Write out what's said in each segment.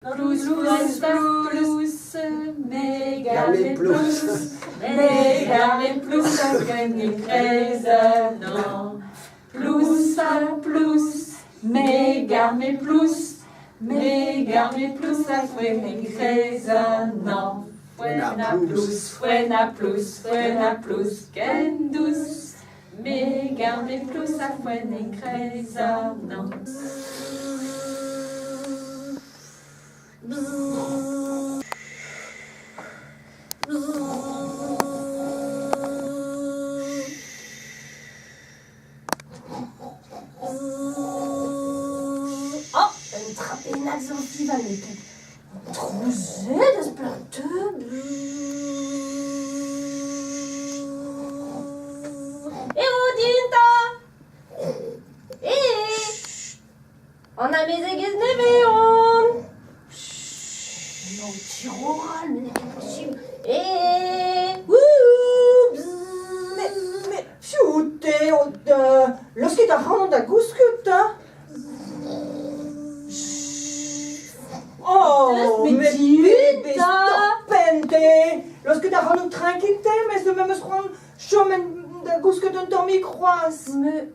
Plus, plus, plus, méga, plus, méga, plus, ça gagne 13 ans. Plus, plus, méga, plus, méga, plus, ça gagne 13 ans. Fuena plus, fuena plus, fuena plus, gagne 12. Méga, plus, ça gagne 13 ans. Een trap in naar zo'n festival. Trouze, dat is planten. Dinta! On a mes aiguilles de neveon! Non, Tyrol, mais c'est possible. Men fjute, lorsque ta hand a gouskuta. Oh, mais bébé, Dinta! stoppente. Lorsque ta hand tranquillité, mais ce même soir, chemin da gousket un dormi croise. Mais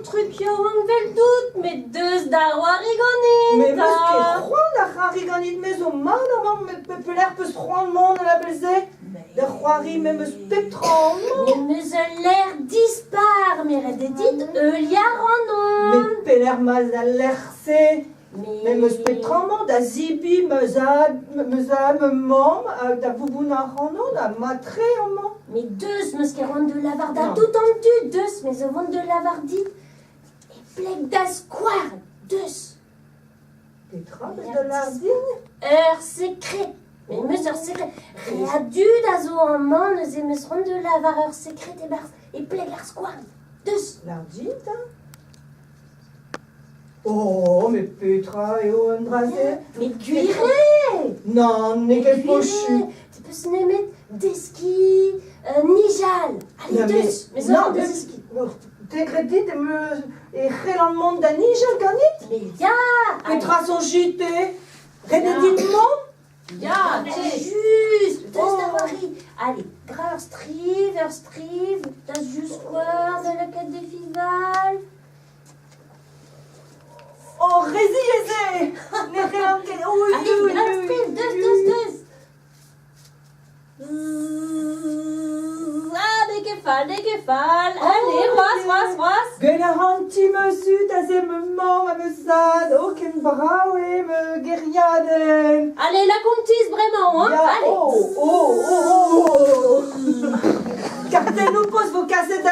truc yon vel dout, mais deux d'arwari ganit. Mais parce que Juan a hariganit mais au mal avant me populaire peut se rendre monde à la baiser. De Juari même spectrum. Mais je l'air dispar, mais rededit Eulia Ranon. Mais peler mas a l'ercé. Même spectrum da zibi me mom da boubouna ranon da matre en mom. Mais deux mesqueron de lavarda Non. tout en tu, deux mais au vent de lavardit. Et plec d'asquare, deux. Des trappes de lardine. Heure secret. Mais mesure secret. Réadu d'azo en man, nous aimerons de lavar heure secret et bars. Et plec l'asquare, deux. Lardine, hein? Oh, mais Petra et Oendraze. Mais cuiré. Non, n'est qu'elle pochu. Tu peux se nommer des skis, Nijal. Allez, Non, deux. Mais non, deux mais skis. t'es crédit et rélan le monde d'Annie, je ganit. Mais ya. Petra son gité. Rededit monde. Ya, c'est juste. Deux d'avari. Allez, grave strive. Das juste quoi de la quête des fivales. Oh, rési, les rélan qui. Allez, grave strive, deux. Ah, des gefal. Allez, roas. Gönnerhanti me sud, as me mom, me sad, aucun brau et me guerriaden. Allez, la comtise, vraiment, hein. Ya, Allez. oh. Cartel nous pose vos cassettes